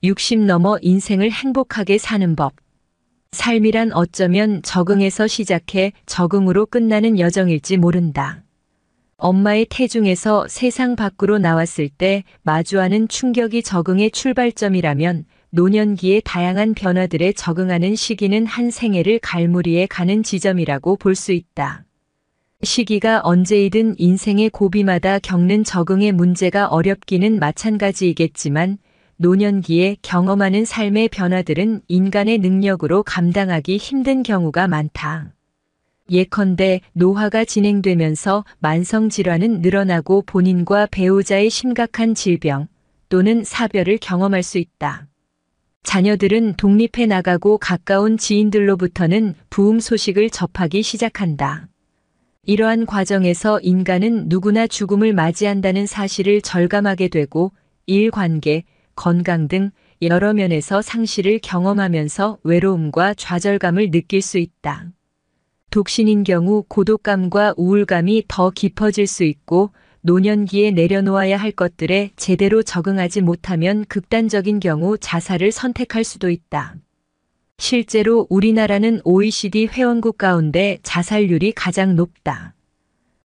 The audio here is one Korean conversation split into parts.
60 넘어 인생을 행복하게 사는 법. 삶이란 어쩌면 적응에서 시작해 적응으로 끝나는 여정일지 모른다. 엄마의 태중에서 세상 밖으로 나왔을 때 마주하는 충격이 적응의 출발점이라면 노년기의 다양한 변화들에 적응하는 시기는 한 생애를 갈무리해 가는 지점이라고 볼 수 있다. 시기가 언제이든 인생의 고비마다 겪는 적응의 문제가 어렵기는 마찬가지이겠지만 노년기에 경험하는 삶의 변화들은 인간의 능력으로 감당하기 힘든 경우가 많다. 예컨대 노화가 진행되면서 만성질환은 늘어나고 본인과 배우자의 심각한 질병 또는 사별을 경험할 수 있다. 자녀들은 독립해 나가고 가까운 지인들로부터는 부흥 소식을 접하기 시작한다. 이러한 과정에서 인간은 누구나 죽음을 맞이한다는 사실을 절감하게 되고 일관계, 건강 등 여러 면에서 상실을 경험하면서 외로움과 좌절감을 느낄 수 있다. 독신인 경우 고독감과 우울감이 더 깊어질 수 있고 노년기에 내려놓아야 할 것들에 제대로 적응하지 못하면 극단적인 경우 자살을 선택할 수도 있다. 실제로 우리나라는 OECD 회원국 가운데 자살률이 가장 높다.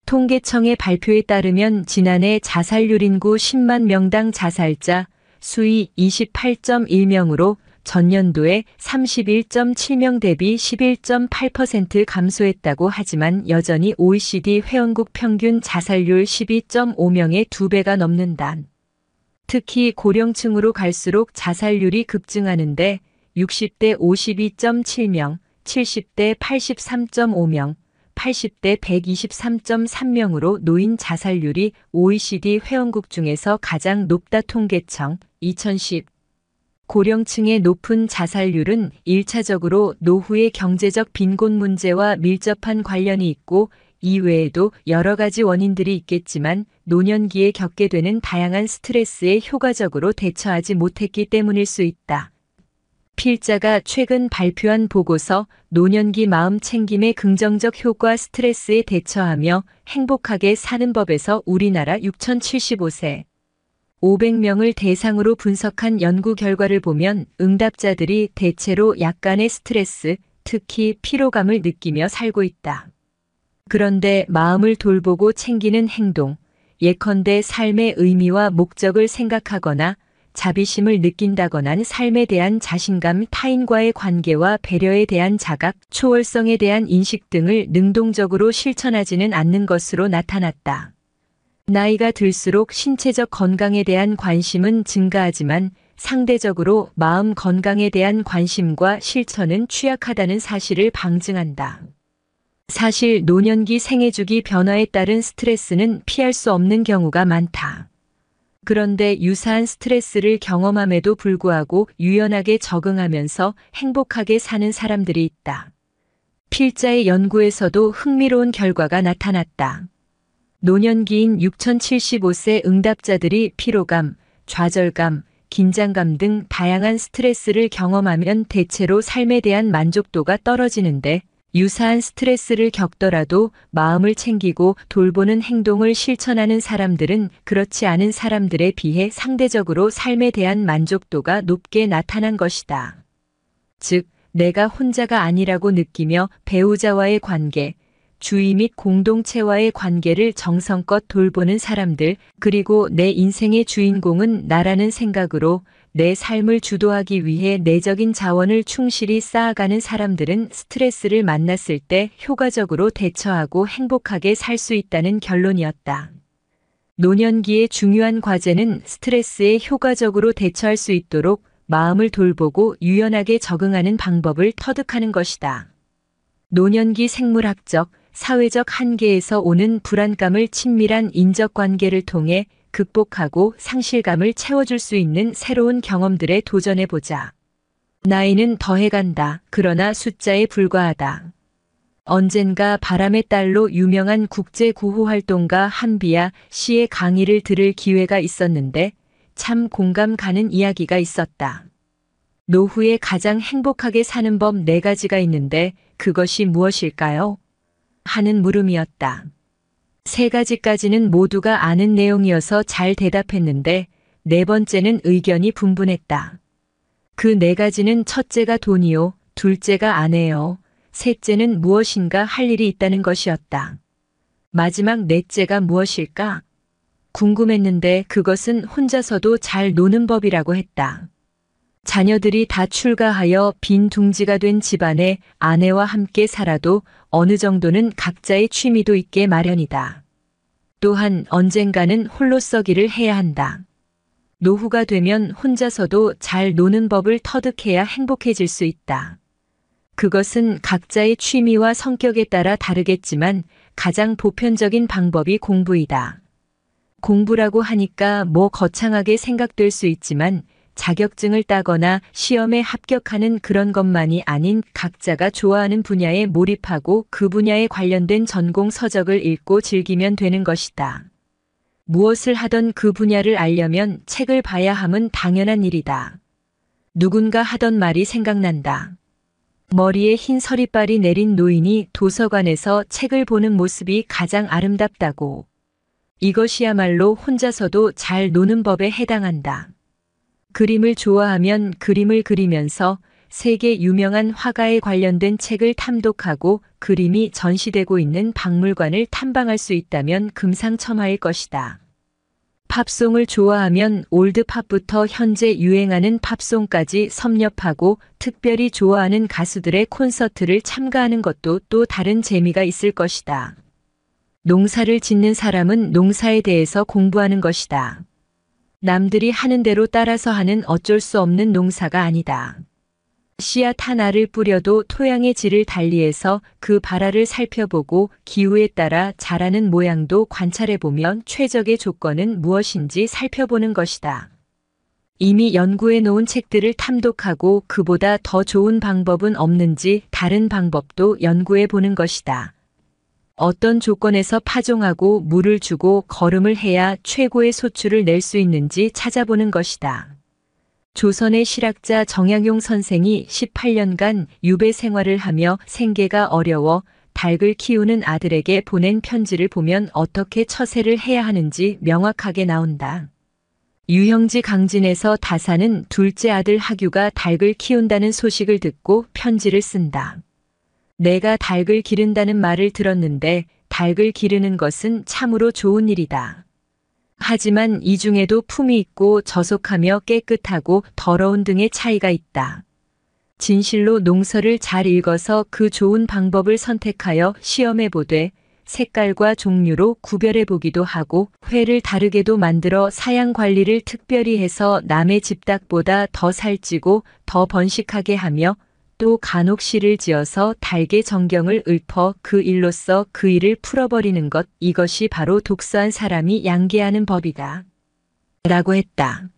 통계청의 발표에 따르면 지난해 자살률 인구 10만 명당 자살자 수이 28.1명으로 전년도에 31.7명 대비 11.8% 감소했다고 하지만 여전히 OECD 회원국 평균 자살률 12.5명의 2배가 넘는다. 특히 고령층으로 갈수록 자살률이 급증하는데 60대 52.7명, 70대 83.5명, 80대 123.3명으로 노인 자살률이 OECD 회원국 중에서 가장 높다. 통계청 2010 고령층의 높은 자살률은 1차적으로 노후의 경제적 빈곤 문제와 밀접한 관련이 있고 이외에도 여러 가지 원인들이 있겠지만 노년기에 겪게 되는 다양한 스트레스에 효과적으로 대처하지 못했기 때문일 수 있다. 필자가 최근 발표한 보고서 노년기 마음 챙김의 긍정적 효과 스트레스에 대처하며 행복하게 사는 법에서 우리나라 6,075세 500명을 대상으로 분석한 연구 결과를 보면 응답자들이 대체로 약간의 스트레스, 특히 피로감을 느끼며 살고 있다. 그런데 마음을 돌보고 챙기는 행동, 예컨대 삶의 의미와 목적을 생각하거나 자비심을 느낀다거나 삶에 대한 자신감, 타인과의 관계와 배려에 대한 자각, 초월성에 대한 인식 등을 능동적으로 실천하지는 않는 것으로 나타났다. 나이가 들수록 신체적 건강에 대한 관심은 증가하지만 상대적으로 마음 건강에 대한 관심과 실천은 취약하다는 사실을 방증한다. 사실 노년기 생애주기 변화에 따른 스트레스는 피할 수 없는 경우가 많다. 그런데 유사한 스트레스를 경험함에도 불구하고 유연하게 적응하면서 행복하게 사는 사람들이 있다. 필자의 연구에서도 흥미로운 결과가 나타났다. 노년기인 6,075세 응답자들이 피로감, 좌절감, 긴장감 등 다양한 스트레스를 경험하면 대체로 삶에 대한 만족도가 떨어지는데 유사한 스트레스를 겪더라도 마음을 챙기고 돌보는 행동을 실천하는 사람들은 그렇지 않은 사람들에 비해 상대적으로 삶에 대한 만족도가 높게 나타난 것이다. 즉, 내가 혼자가 아니라고 느끼며 배우자와의 관계, 주위 및 공동체와의 관계를 정성껏 돌보는 사람들, 그리고 내 인생의 주인공은 나라는 생각으로 내 삶을 주도하기 위해 내적인 자원을 충실히 쌓아가는 사람들은 스트레스를 만났을 때 효과적으로 대처하고 행복하게 살 수 있다는 결론이었다. 노년기의 중요한 과제는 스트레스에 효과적으로 대처할 수 있도록 마음을 돌보고 유연하게 적응하는 방법을 터득하는 것이다. 노년기 생물학적, 사회적 한계에서 오는 불안감을 친밀한 인적관계를 통해 극복하고 상실감을 채워줄 수 있는 새로운 경험들에 도전해보자. 나이는 더해간다. 그러나 숫자에 불과하다. 언젠가 바람의 딸로 유명한 국제구호활동가 한비아 씨의 강의를 들을 기회가 있었는데 참 공감 가는 이야기가 있었다. 노후에 가장 행복하게 사는 법 4가지가 있는데 그것이 무엇일까요? 하는 물음이었다. 3가지까지는 모두가 아는 내용이어서 잘 대답했는데 4번째는 의견이 분분했다. 그 네 가지는 첫째가 돈이요, 둘째가 아내요, 셋째는 무엇인가 할 일이 있다는 것이었다. 마지막 넷째가 무엇일까? 궁금했는데 그것은 혼자서도 잘 노는 법이라고 했다. 자녀들이 다 출가하여 빈 둥지가 된 집안에 아내와 함께 살아도 어느 정도는 각자의 취미도 있게 마련이다. 또한 언젠가는 홀로서기를 해야 한다. 노후가 되면 혼자서도 잘 노는 법을 터득해야 행복해질 수 있다. 그것은 각자의 취미와 성격에 따라 다르겠지만 가장 보편적인 방법이 공부이다. 공부라고 하니까 뭐 거창하게 생각될 수 있지만 자격증을 따거나 시험에 합격하는 그런 것만이 아닌 각자가 좋아하는 분야에 몰입하고 그 분야에 관련된 전공 서적을 읽고 즐기면 되는 것이다. 무엇을 하던 그 분야를 알려면 책을 봐야 함은 당연한 일이다. 누군가 하던 말이 생각난다. 머리에 흰 서리빨이 내린 노인이 도서관에서 책을 보는 모습이 가장 아름답다고. 이것이야말로 혼자서도 잘 노는 법에 해당한다. 그림을 좋아하면 그림을 그리면서 세계 유명한 화가에 관련된 책을 탐독하고 그림이 전시되고 있는 박물관을 탐방할 수 있다면 금상첨화일 것이다. 팝송을 좋아하면 올드팝부터 현재 유행하는 팝송까지 섭렵하고 특별히 좋아하는 가수들의 콘서트를 참가하는 것도 또 다른 재미가 있을 것이다. 농사를 짓는 사람은 농사에 대해서 공부하는 것이다. 남들이 하는 대로 따라서 하는 어쩔 수 없는 농사가 아니다. 씨앗 하나를 뿌려도 토양의 질을 달리해서 그 발화를 살펴보고 기후에 따라 자라는 모양도 관찰해보면 최적의 조건은 무엇인지 살펴보는 것이다. 이미 연구해 놓은 책들을 탐독하고 그보다 더 좋은 방법은 없는지 다른 방법도 연구해 보는 것이다. 어떤 조건에서 파종하고 물을 주고 거름을 해야 최고의 소출을 낼 수 있는지 찾아보는 것이다. 조선의 실학자 정약용 선생이 18년간 유배 생활을 하며 생계가 어려워 닭을 키우는 아들에게 보낸 편지를 보면 어떻게 처세를 해야 하는지 명확하게 나온다. 유형지 강진에서 다사는 둘째 아들 하규가 닭을 키운다는 소식을 듣고 편지를 쓴다. 내가 닭을 기른다는 말을 들었는데 닭을 기르는 것은 참으로 좋은 일이다. 하지만 이 중에도 품이 있고 저속하며 깨끗하고 더러운 등의 차이가 있다. 진실로 농서를 잘 읽어서 그 좋은 방법을 선택하여 시험해 보되 색깔과 종류로 구별해 보기도 하고 회를 다르게도 만들어 사양 관리를 특별히 해서 남의 집 닭보다 더 살찌고 더 번식하게 하며 또 간혹 씨를 지어서 닭의 정경을 읊어 그 일로써 그 일을 풀어버리는 것, 이것이 바로 독서한 사람이 양계하는 법이다. 라고 했다.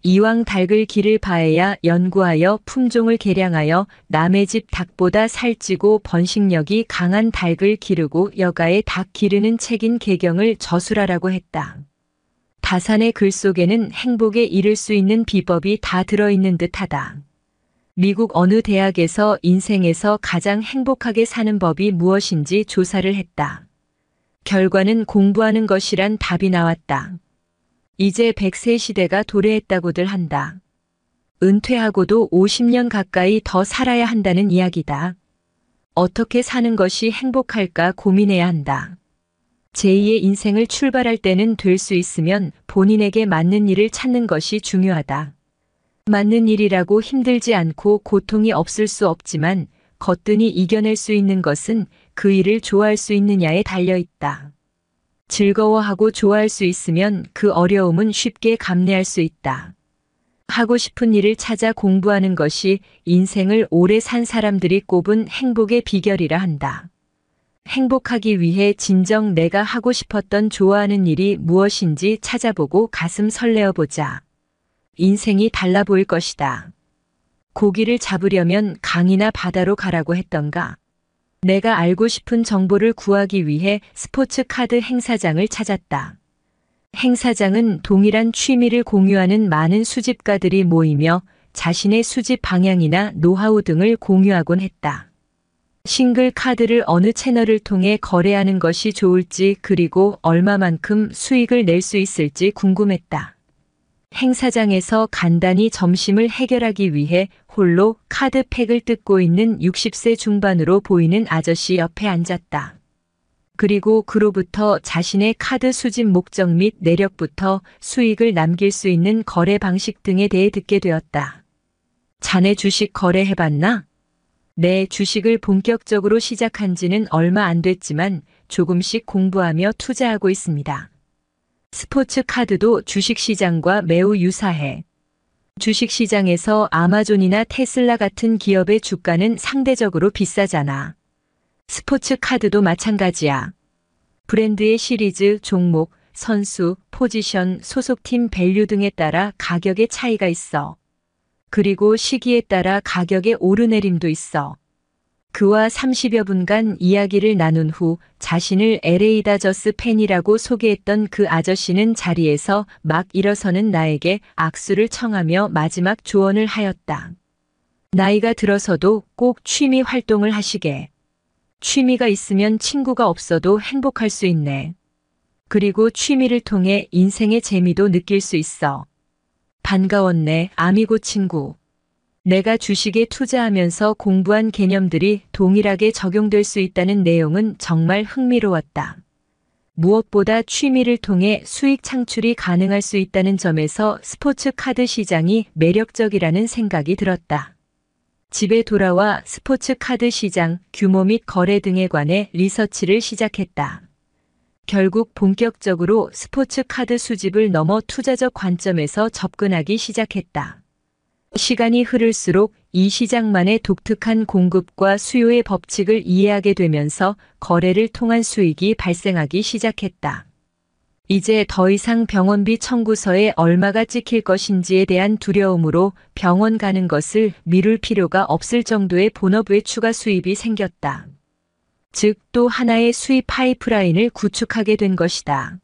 이왕 닭을 기를 바에야 연구하여 품종을 개량하여 남의 집 닭보다 살찌고 번식력이 강한 닭을 기르고 여가의 닭 기르는 책인 개경을 저술하라고 했다. 다산의 글 속에는 행복에 이를 수 있는 비법이 다 들어있는 듯하다. 미국 어느 대학에서 인생에서 가장 행복하게 사는 법이 무엇인지 조사를 했다. 결과는 공부하는 것이란 답이 나왔다. 이제 100세 시대가 도래했다고들 한다. 은퇴하고도 50년 가까이 더 살아야 한다는 이야기다. 어떻게 사는 것이 행복할까 고민해야 한다. 제2의 인생을 출발할 때는 될 수 있으면 본인에게 맞는 일을 찾는 것이 중요하다. 맞는 일이라고 힘들지 않고 고통이 없을 수 없지만 거뜬히 이겨낼 수 있는 것은 그 일을 좋아할 수 있느냐에 달려 있다. 즐거워하고 좋아할 수 있으면 그 어려움은 쉽게 감내할 수 있다. 하고 싶은 일을 찾아 공부하는 것이 인생을 오래 산 사람들이 꼽은 행복의 비결이라 한다. 행복하기 위해 진정 내가 하고 싶었던 좋아하는 일이 무엇인지 찾아보고 가슴 설레어 보자. 인생이 달라 보일 것이다. 고기를 잡으려면 강이나 바다로 가라고 했던가. 내가 알고 싶은 정보를 구하기 위해 스포츠 카드 행사장을 찾았다. 행사장은 동일한 취미를 공유하는 많은 수집가들이 모이며 자신의 수집 방향이나 노하우 등을 공유하곤 했다. 싱글 카드를 어느 채널을 통해 거래하는 것이 좋을지 그리고 얼마만큼 수익을 낼 수 있을지 궁금했다. 행사장에서 간단히 점심을 해결하기 위해 홀로 카드팩을 뜯고 있는 60세 중반으로 보이는 아저씨 옆에 앉았다. 그리고 그로부터 자신의 카드 수집 목적 및 내력부터 수익을 남길 수 있는 거래 방식 등에 대해 듣게 되었다. 자네 주식 거래해봤나? 네, 주식을 본격적으로 시작한 지는 얼마 안 됐지만 조금씩 공부하며 투자하고 있습니다. 스포츠 카드도 주식시장과 매우 유사해. 주식시장에서 아마존이나 테슬라 같은 기업의 주가는 상대적으로 비싸잖아. 스포츠 카드도 마찬가지야. 브랜드의 시리즈, 종목, 선수, 포지션, 소속팀 밸류 등에 따라 가격의 차이가 있어. 그리고 시기에 따라 가격의 오르내림도 있어. 그와 30여 분간 이야기를 나눈 후 자신을 LA 다저스 팬이라고 소개했던 그 아저씨는 자리에서 막 일어서는 나에게 악수를 청하며 마지막 조언을 하였다. 나이가 들어서도 꼭 취미 활동을 하시게. 취미가 있으면 친구가 없어도 행복할 수 있네. 그리고 취미를 통해 인생의 재미도 느낄 수 있어. 반가웠네, 아미고 친구. 내가 주식에 투자하면서 공부한 개념들이 동일하게 적용될 수 있다는 내용은 정말 흥미로웠다. 무엇보다 취미를 통해 수익 창출이 가능할 수 있다는 점에서 스포츠 카드 시장이 매력적이라는 생각이 들었다. 집에 돌아와 스포츠 카드 시장, 규모 및 거래 등에 관해 리서치를 시작했다. 결국 본격적으로 스포츠 카드 수집을 넘어 투자적 관점에서 접근하기 시작했다. 시간이 흐를수록 이 시장만의 독특한 공급과 수요의 법칙을 이해하게 되면서 거래를 통한 수익이 발생하기 시작했다. 이제 더 이상 병원비 청구서에 얼마가 찍힐 것인지에 대한 두려움으로 병원 가는 것을 미룰 필요가 없을 정도의 본업 외 추가 수입이 생겼다. 즉, 또 하나의 수입 파이프라인을 구축하게 된 것이다.